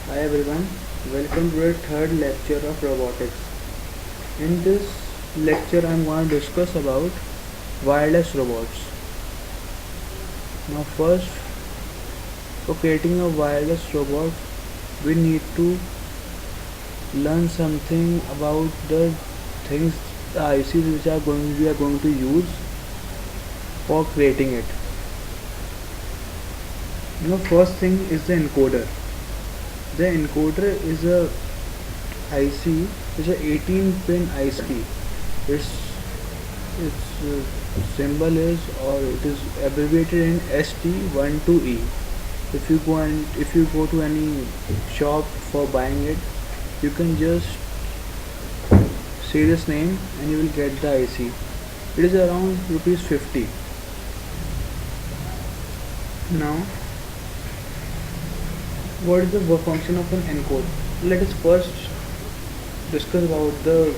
Hi everyone, welcome to the third lecture of robotics. In this lecture, I'm going to discuss about wireless robots. Now, first, for creating a wireless robot, we need to learn something about the things, the ICs which we are going to use for creating it. First thing is the encoder. The encoder is a IC, which is a 18-pin IC. Its symbol is, or it is abbreviated in ST12E. If you go to any shop for buying it, you can just say this name and you will get the IC. It is around rupees 50. Now, what is the function of an encoder? Let us first discuss about the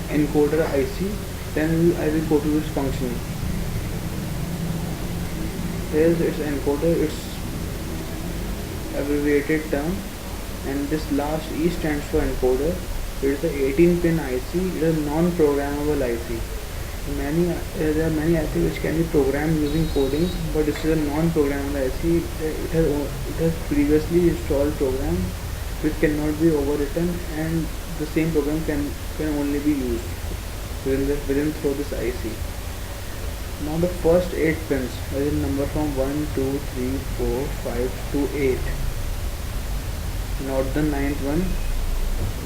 encoder IC, then I will go to its function. Here is its encoder, its abbreviated term, and this last E stands for encoder. It is the 18-pin IC. It is a non-programmable IC. There are many IC which can be programmed using coding, but this is a non-programmable IC. It has previously installed program which cannot be overwritten, and the same program can only be used within through this IC. Now the first 8 pins, that is number from 1, 2, 3, 4, 5 to 8. Not the ninth one.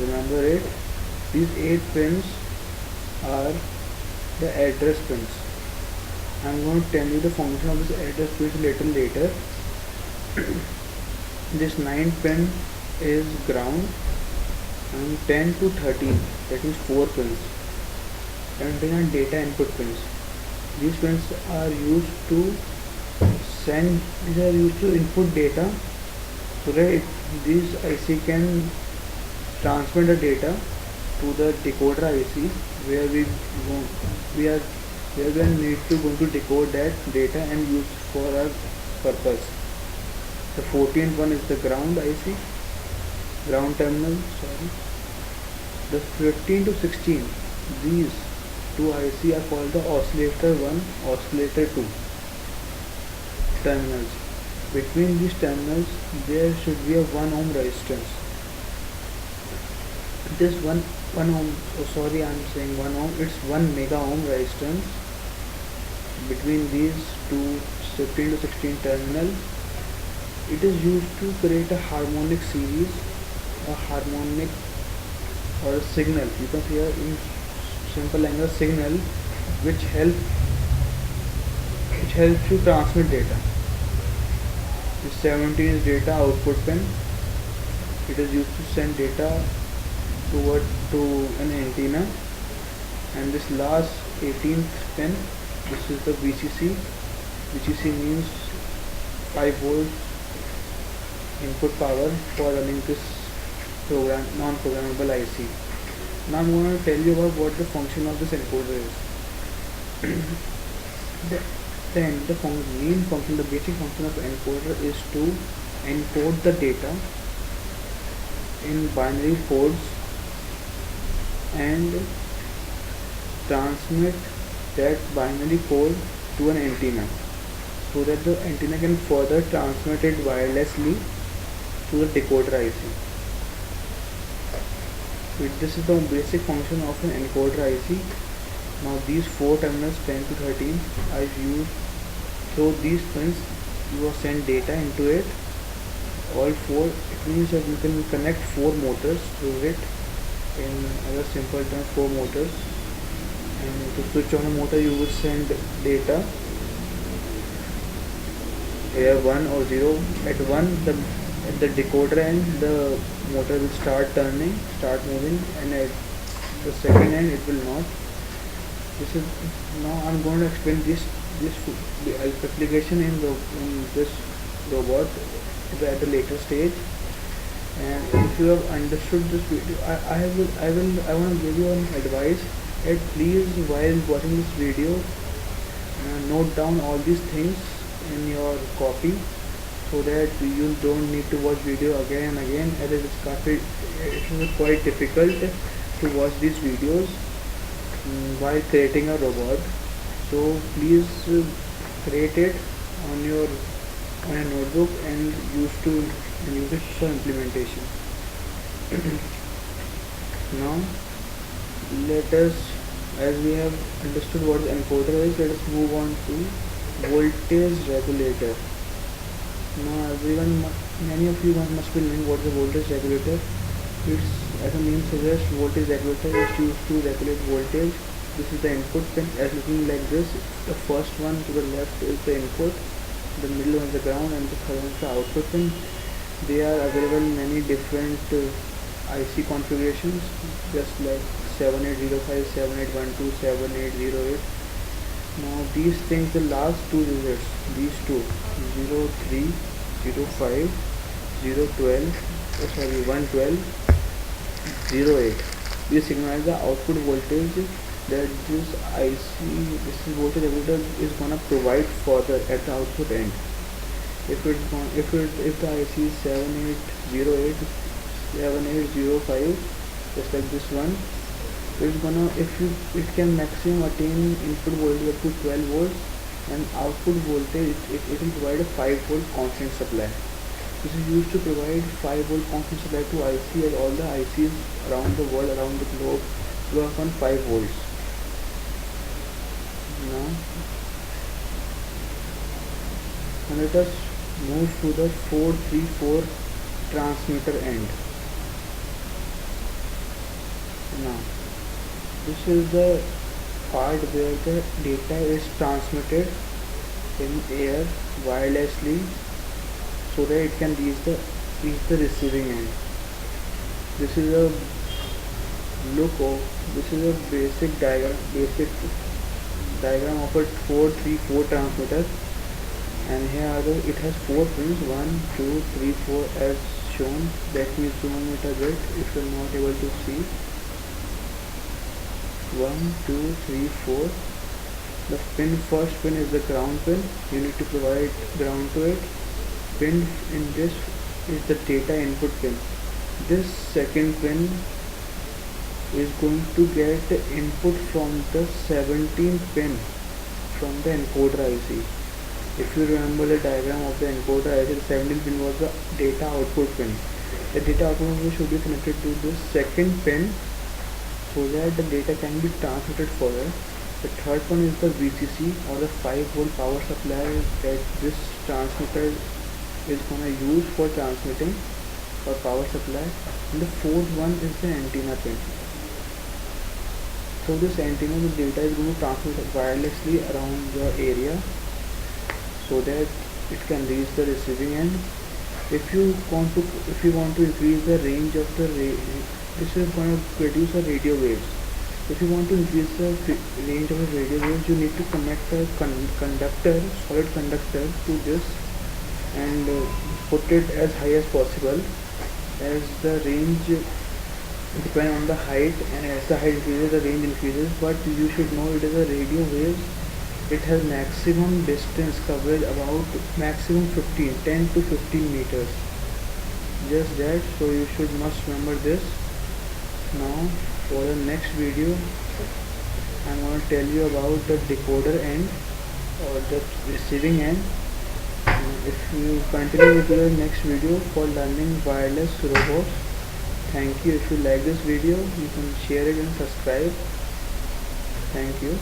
Remember it. These 8 pins are the address pins. I'm going to tell you the function of this address pins a little later. This 9th pin is ground, and 10 to 13, that is 4 pins, and then are data input pins. These pins are used to input data, so that these IC can transmit the data to the decoder IC, where we need to going to decode that data and use for our purpose. The 14th one is the ground IC, ground terminal. The 15 to 16, these two IC are called the oscillator 1, oscillator 2 terminals. Between these terminals there should be a 1 ohm resistance. This 1 ohm, I'm saying 1 ohm, it's 1 mega ohm resistance between these two 15 to 16 terminal. It is used to create a harmonic series, a harmonic or a signal. You can hear in simple language signal which helps to transmit data. This 17 is data output pin. It is used to send data to an antenna. And this last 18th pin, this is the VCC. VCC means 5 volt input power for running this non-programmable IC. Now I'm going to tell you about what the function of this encoder is. The main function, the basic function of encoder is to encode the data in binary codes and transmit that binary code to an antenna, so that the antenna can further transmit it wirelessly to the decoder IC. This is the basic function of an encoder IC. Now these 4 terminals 10 to 13 are used. So these pins, you will send data into it. All 4, it means that you can connect 4 motors through it. In other simple terms, 4 motors. And to switch on a motor, you will send data. Here 1 or 0. At 1, at the decoder end, the motor will start moving, and at the second end it will not. Now I'm going to explain this application in this robot at a later stage. And if you have understood this video, I want to give you an advice that please, while watching this video, note down all these things in your copy, so that you don't need to watch video again and again, as it is quite difficult to watch these videos while creating a robot. So please create it on your notebook and use it for implementation. Now let us, as we have understood what the encoder is, let us move on to voltage regulator. Now many of you must be knowing what the voltage regulator. It's, as the name suggests, voltage regulator is used to regulate voltage. This is the input pin, as looking like this. The first one to the left is the input, the middle one is the ground, and the third one is the output pin. They are available in many different IC configurations, just like 7805, 7812, 7808. Now these things, the last two digits, these two, 03, 05, 012, 112, 08, these signal the output voltage that this voltage regulator is gonna provide further at the output end. If the IC is 7808, 7805, just like this one, it can maximum attain input voltage up to 12 volts, and output voltage it will provide a 5 volt constant supply. This is used to provide 5 volt constant supply to IC, as all the ICs around the world, around the globe, work on 5 volts. Now let us move to the 434 transmitter end. Now this is the part where the data is transmitted in air wirelessly, so that it can reach the receiving end. This is a basic diagram of a 434 transmitter, and here it has 4 pins, 1, 2, 3, 4 as shown. Let me zoom it a bit if you are not able to see. 1, 2, 3, 4. The first pin is the ground pin. You need to provide ground to it. Pin in this is the data input pin. This second pin is going to get input from the 17th pin from the encoder IC. If you remember the diagram of the encoder IC, the 17th pin was the data output pin. The data output pin should be connected to this second pin, so that the data can be transmitted further. The third one is the VCC, or the 5 volt power supply, that this transmitter is gonna use for transmitting or power supply. And the fourth one is the antenna pin. So this antenna, the data is going to transmit wirelessly around the area, so that it can reach the receiving end. If you want to increase the range of this is going to produce a radio waves. If you want to increase the range of the radio waves, you need to connect a solid conductor to this, and put it as high as possible, as the range depends on the height, and as the height increases, the range increases. But you should know, it is a radio waves. It has maximum distance coverage, about maximum 10 to 15 meters. Just that, so you must remember this. Now for the next video, I'm going to tell you about the decoder end, or the receiving end. If you continue with the next video for learning wireless robots. Thank you. If you like this video, you can share it and subscribe. Thank you.